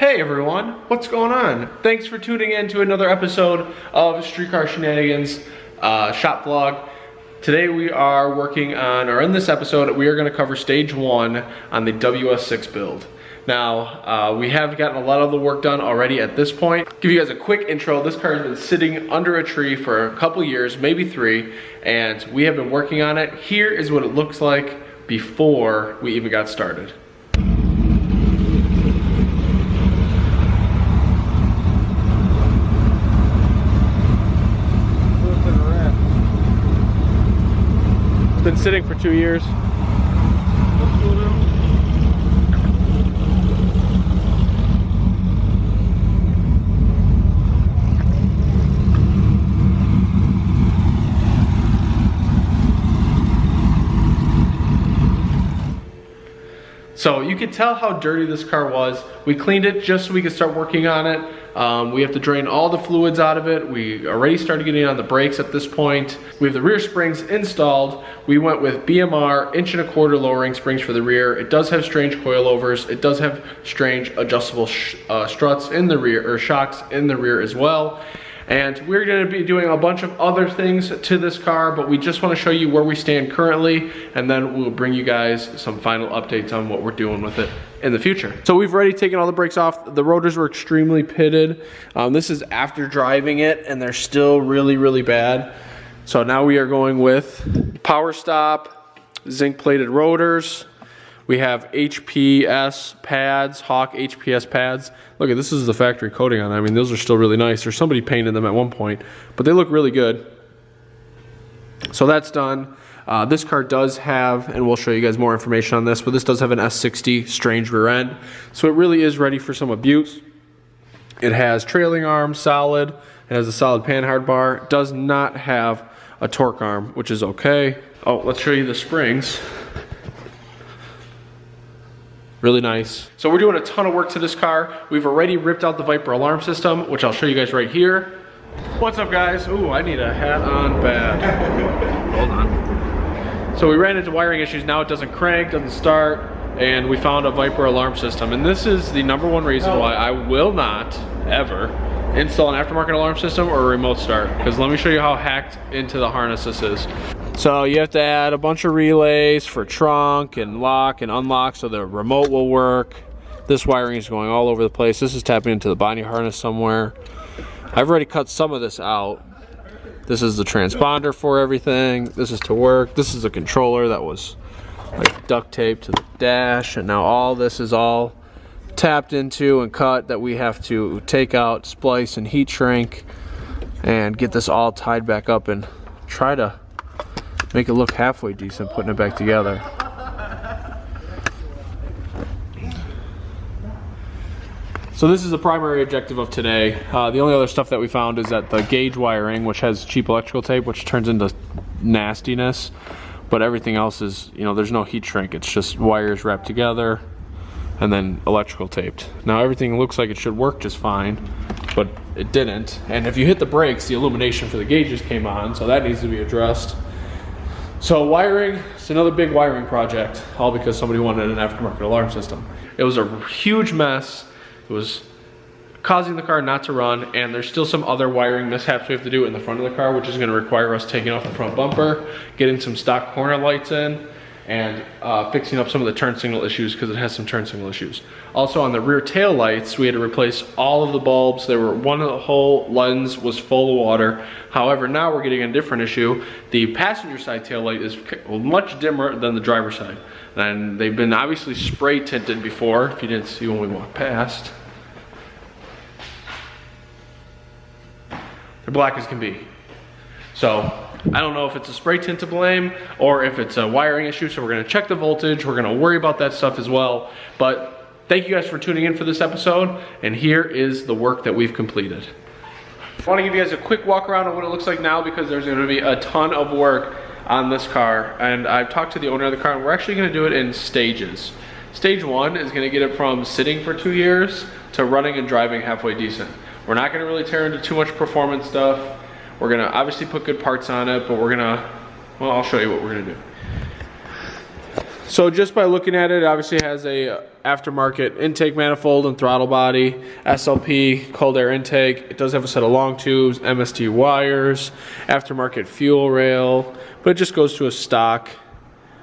Hey everyone, what's going on? Thanks for tuning in to another episode of Streetcar Shenanigans shop vlog. Today we are working on, or in this episode, we are going to cover stage 1 on the WS6 build. Now, we have gotten a lot of the work done already at this point. Give you guys a quick intro. This car has been sitting under a tree for a couple years, maybe 3, and we have been working on it. Here is what it looks like before we even got started. It's been sitting for 2 years. So you can tell how dirty this car was. We cleaned it just so we could start working on it. We have to drain all the fluids out of it. We already started getting on the brakes at this point. We have the rear springs installed. We went with BMR 1.25" lowering springs for the rear. It does have strange coilovers. It does have strange adjustable struts in the rear, or shocks in the rear as well. And we're going to be doing a bunch of other things to this car, but we just want to show you where we stand currently, and then we'll bring you guys some final updates on what we're doing with it in the future. So we've already taken all the brakes off. The rotors were extremely pitted. This is after driving it, and they're still really, really bad. So now we are going with power stop, zinc plated rotors. We have HPS pads, Hawk HPS pads. Look at this, is the factory coating on them. I mean, those are still really nice. There's somebody painted them at one point, but they look really good. So that's done. This car does have, and we'll show you guys more information on this, but this does have an S60 strange rear end. So it really is ready for some abuse. It has trailing arm, solid. It has a solid panhard bar. It does not have a torque arm, which is okay. Oh, let's show you the springs. Really nice. So we're doing a ton of work to this car. We've already ripped out the Viper alarm system, which I'll show you guys right here. What's up, guys? Ooh, I need a hat on bad. Hold on. So we ran into wiring issues. Now it doesn't crank, doesn't start, and we found a Viper alarm system. And this is the #1 reason why I will not ever install an aftermarket alarm system or a remote start. Because let me show you how hacked into the harness this is. So you have to add a bunch of relays for trunk and lock and unlock so the remote will work. This wiring is going all over the place. This is tapping into the body harness somewhere. I've already cut some of this out. This is the transponder for everything. This is to work. This is a controller that was like duct taped to the dash, and now all this is all tapped into and cut that we have to take out, splice, and heat shrink and get this all tied back up and try to make it look halfway decent putting it back together. So this is the primary objective of today. The only other stuff that we found is that the gauge wiring, which has cheap electrical tape, which turns into nastiness, but everything else is, you know, there's no heat shrink. It's just wires wrapped together and then electrical taped. Now everything looks like it should work just fine, but it didn't. And if you hit the brakes, the illumination for the gauges came on, so that needs to be addressed. So wiring, it's another big wiring project, all because somebody wanted an aftermarket alarm system. It was a huge mess. It was causing the car not to run, and there's still some other wiring mishaps we have to do in the front of the car, which is gonna require us taking off the front bumper, getting some stock corner lights in, and fixing up some of the turn signal issues because it has some turn signal issues. Also on the rear tail lights, we had to replace all of the bulbs. One of the whole lens was full of water. However, now we're getting a different issue. The passenger side tail light is much dimmer than the driver's side. And they've been obviously spray tinted before, if you didn't see when we walked past. They're black as can be. So I don't know if it's a spray tint to blame or if it's a wiring issue, so we're gonna check the voltage. We're gonna worry about that stuff as well. But thank you guys for tuning in for this episode, and here is the work that we've completed. I wanna give you guys a quick walk around of what it looks like now, because there's gonna be a ton of work on this car, and I've talked to the owner of the car, and we're actually gonna do it in stages. Stage 1 is gonna get it from sitting for 2 years to running and driving halfway decent. We're not gonna really tear into too much performance stuff. We're gonna obviously put good parts on it, but we're gonna, well, I'll show you what we're gonna do. So just by looking at it, obviously it has a aftermarket intake manifold and throttle body, SLP, cold air intake. It does have a set of long tubes, MST wires, aftermarket fuel rail, but it just goes to a stock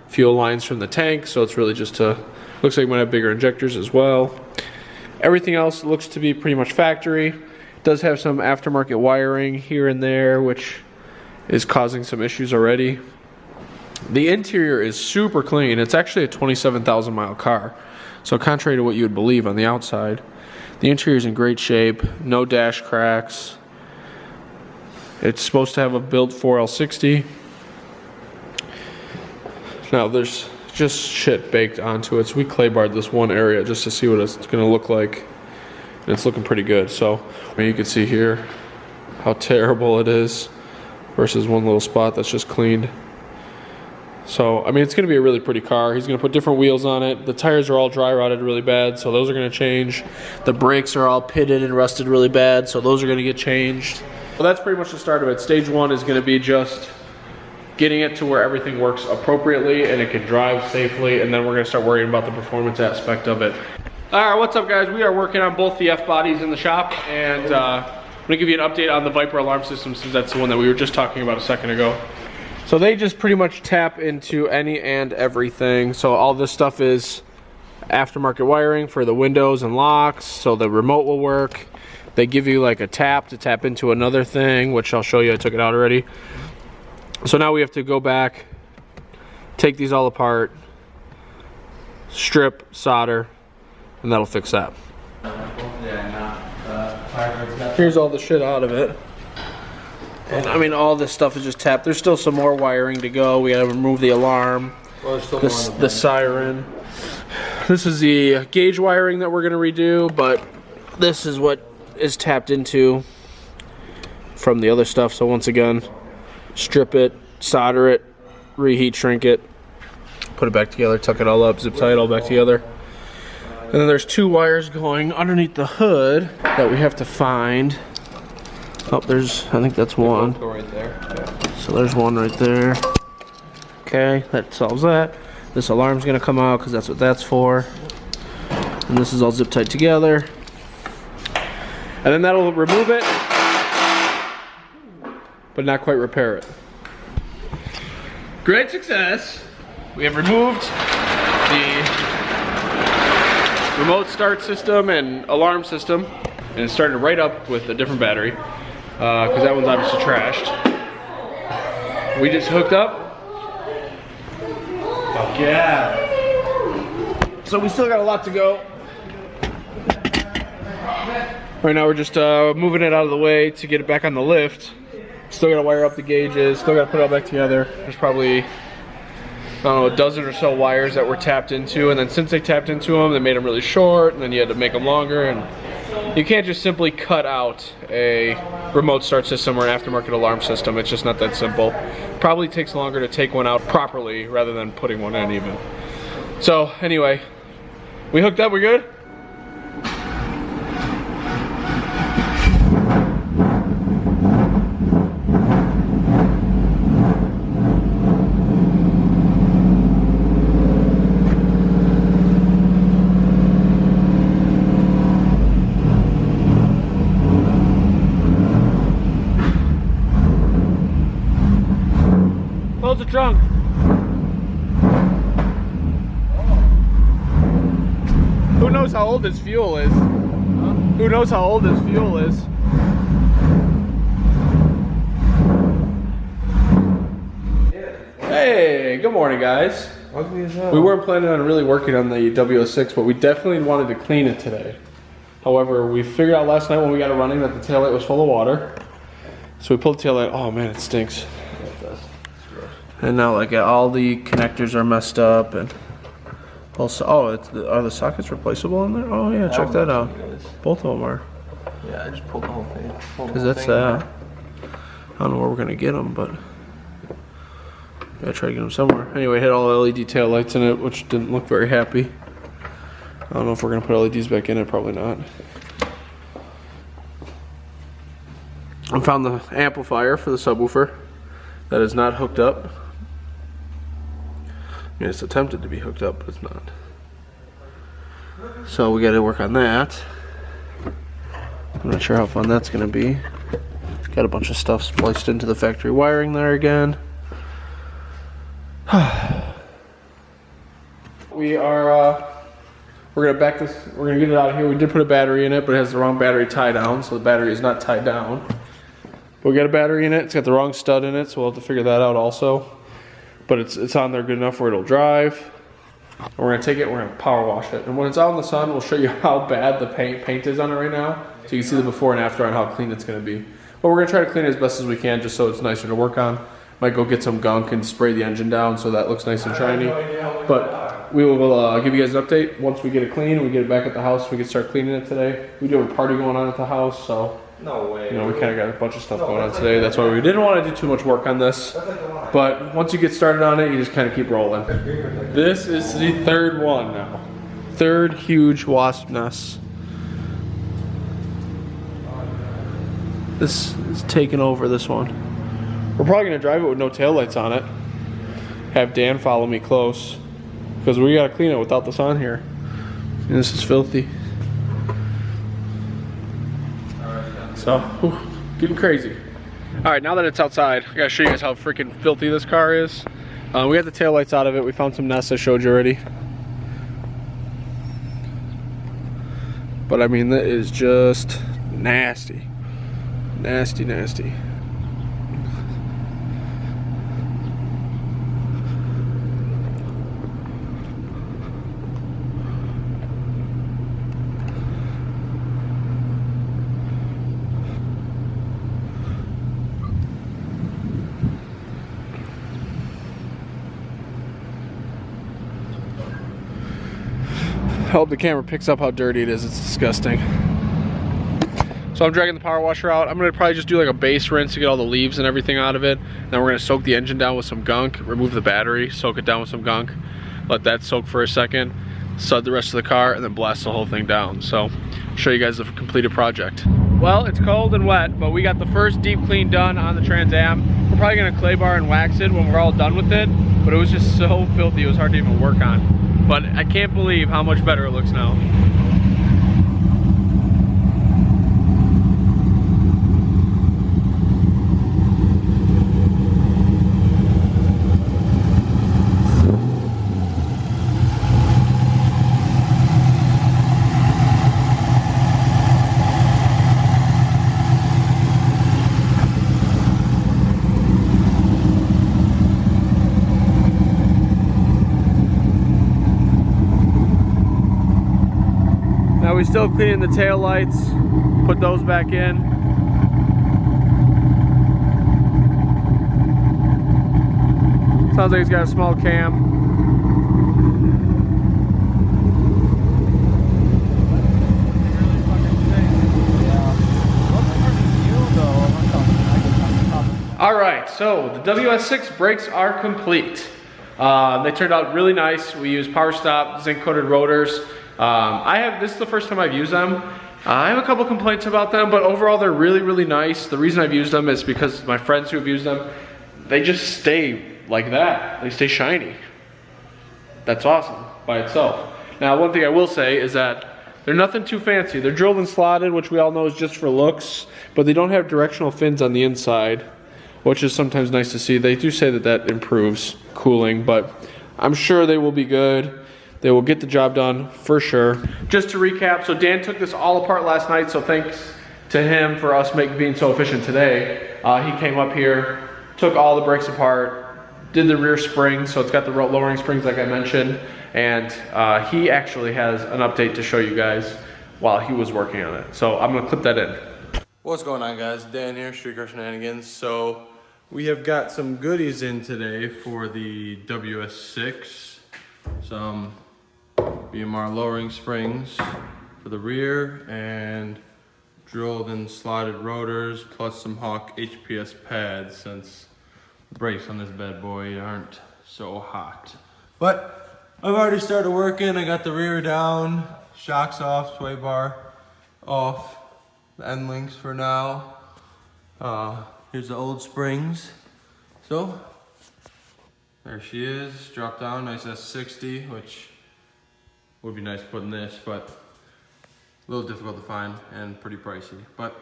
fuel lines from the tank, so it's really just looks like it might have bigger injectors as well. Everything else looks to be pretty much factory. It does have some aftermarket wiring here and there, which is causing some issues already. The interior is super clean. It's actually a 27,000 mile car. So contrary to what you would believe on the outside, the interior is in great shape, no dash cracks. It's supposed to have a built 4L60. Now there's just shit baked onto it, so we clay barred this one area just to see what it's going to look like. And it's looking pretty good. So you can see here how terrible it is versus one little spot that's just cleaned. So, I mean, it's going to be a really pretty car. He's going to put different wheels on it. The tires are all dry rotted really bad, so those are going to change. The brakes are all pitted and rusted really bad, so those are going to get changed. Well, that's pretty much the start of it. Stage one is going to be just getting it to where everything works appropriately and it can drive safely, and then we're going to start worrying about the performance aspect of it. All right, what's up, guys? We are working on both the F-bodies in the shop, and I'm going to give you an update on the Viper alarm system, since that's the one that we were just talking about a second ago. So they just pretty much tap into any and everything. So all this stuff is aftermarket wiring for the windows and locks, so the remote will work. They give you like a tap to tap into another thing, which I'll show you. I took it out already. So now we have to go back, take these all apart, strip, solder, and that'll fix that. Here's all the shit out of it. And I mean, all this stuff is just tapped. There's still some more wiring to go. We gotta remove the alarm, the siren. This is the gauge wiring that we're gonna redo, but this is what is tapped into from the other stuff. So once again, strip it, solder it, reheat shrink it, put it back together, tuck it all up, zip tie it all back together. And then there's two wires going underneath the hood that we have to find. Oh, I think that's one. Go right there. Yeah. So there's one right there. Okay, that solves that. This alarm's gonna come out because that's what that's for. And this is all zip tied together. And then that'll remove it, but not quite repair it. Great success. We have removed the remote start system and alarm system, and it started right up with a different battery. Because that one's obviously trashed. We just hooked up. Fuck yeah. So we still got a lot to go. Right now we're just moving it out of the way to get it back on the lift. Still gotta wire up the gauges, still gotta put it all back together. There's probably, I don't know, a dozen or so wires that were tapped into, and then since they tapped into them, they made them really short, and then you had to make them longer, and you can't just simply cut out a remote start system or an aftermarket alarm system. It's just not that simple. Probably takes longer to take one out properly rather than putting one in even. So anyway, we hooked up, we good? Close the trunk. Who knows how old this fuel is? Who knows how old this fuel is? Hey, good morning, guys. We weren't planning on really working on the WS6, but we definitely wanted to clean it today. However, we figured out last night when we got it running that the taillight was full of water. So we pulled the taillight. Oh man, it stinks. And now like all the connectors are messed up, and also, are the sockets replaceable in there? Oh yeah, check that out. Both of them are. Yeah, I just pulled the whole thing. Cause that's I don't know where we're gonna get them, but gotta try to get them somewhere. Anyway, had all LED tail lights in it, which didn't look very happy. I don't know if we're gonna put LEDs back in it. Probably not. I found the amplifier for the subwoofer that is not hooked up. I mean, it's attempted to be hooked up, but it's not. So we got to work on that. I'm not sure how fun that's going to be. Got a bunch of stuff spliced into the factory wiring there again. We're gonna back this. We're gonna get it out of here. We did put a battery in it, but it has the wrong battery tie down, so the battery is not tied down. But we got a battery in it. It's got the wrong stud in it, so we'll have to figure that out also. But it's on there good enough where it'll drive. And we're gonna take it. We're gonna power wash it. And when it's out in the sun, we'll show you how bad the paint is on it right now, so you can see the before and after on how clean it's gonna be. But we're gonna try to clean it as best as we can, just so it's nicer to work on. Might go get some gunk and spray the engine down so that looks nice and shiny. But we will give you guys an update once we get it clean. We get it back at the house. We can start cleaning it today. We do have a party going on at the house, so no way. You know, we kind of got a bunch of stuff going on today. That's why we didn't want to do too much work on this. But once you get started on it, you just kind of keep rolling. This is the third one now. Third huge wasp nest. This is taking over this one. We're probably gonna drive it with no taillights on it. Have Dan follow me close, because we gotta clean it without this on here. And this is filthy. So, getting crazy. All right, now that it's outside, I gotta show you guys how freaking filthy this car is. We got the taillights out of it. We found some nests I showed you already. But I mean, that is just nasty. Nasty, nasty. I hope the camera picks up how dirty it is. It's disgusting. So I'm dragging the power washer out. I'm gonna probably just do like a base rinse to get all the leaves and everything out of it. Then we're gonna soak the engine down with some gunk, remove the battery, soak it down with some gunk, let that soak for a second, sud the rest of the car, and then blast the whole thing down. So I'll show you guys the completed project. Well, it's cold and wet, but we got the first deep clean done on the Trans Am. We're probably gonna clay bar and wax it when we're all done with it, but it was just so filthy, it was hard to even work on. But I can't believe how much better it looks now. Now we're still cleaning the tail lights, put those back in. Sounds like he's got a small cam. All right, so the WS6 brakes are complete. They turned out really nice. We used power stop, zinc coated rotors. This is the first time I've used them. I have a couple complaints about them, but overall they're really, really nice. The reason I've used them is because my friends who have used them, they just stay like that. They stay shiny. That's awesome by itself. Now, one thing I will say is that they're nothing too fancy. They're drilled and slotted, which we all know is just for looks, but they don't have directional fins on the inside, which is sometimes nice to see. They do say that that improves cooling, but I'm sure they will be good. They will get the job done for sure. Just to recap, so Dan took this all apart last night, so thanks to him for us being so efficient today. He came up here, took all the brakes apart, did the rear springs, so it's got the lowering springs like I mentioned, and he actually has an update to show you guys while he was working on it. So I'm gonna clip that in. What's going on, guys? Dan here, Streetcar Shenanigans. So we have got some goodies in today for the WS6. Some BMR lowering springs for the rear and drilled and slotted rotors, plus some Hawk HPS pads since the brakes on this bad boy aren't so hot. But I've already started working. I got the rear down, shocks off, sway bar off, the end links for now. Here's the old springs. So There she is, drop down, nice S60, which would be nice putting this, but a little difficult to find and pretty pricey. But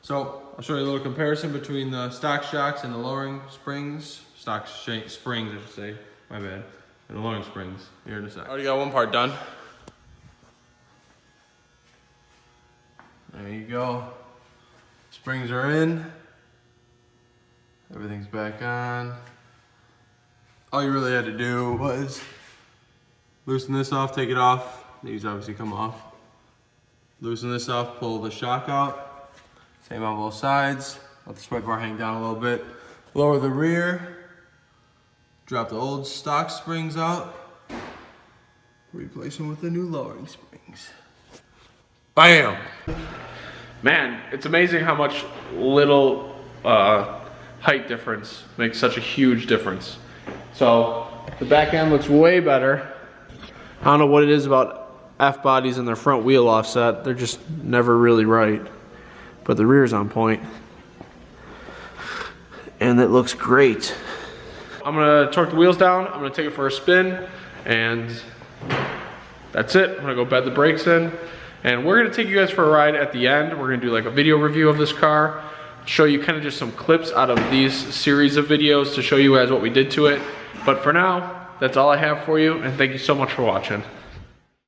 so I'll show you a little comparison between the stock shocks and the lowering springs. Springs, I should say, my bad. And the lowering springs here in a sec. Already got one part done. There you go. Springs are in. Everything's back on. All you really had to do was loosen this off, take it off. These obviously come off. Loosen this off, pull the shock out. Same on both sides. Let the spread bar hang down a little bit. Lower the rear. Drop the old stock springs out. Replace them with the new lowering springs. Bam! Man, it's amazing how much little height difference makes such a huge difference. So the back end looks way better. I don't know what it is about F-bodies and their front wheel offset. They're just never really right. But the rear's on point. And it looks great. I'm gonna torque the wheels down. I'm gonna take it for a spin, and that's it. I'm gonna go bed the brakes in, and we're gonna take you guys for a ride at the end. We're gonna do like a video review of this car, show you kind of just some clips out of these series of videos to show you guys what we did to it. But for now, that's all I have for you, and thank you so much for watching.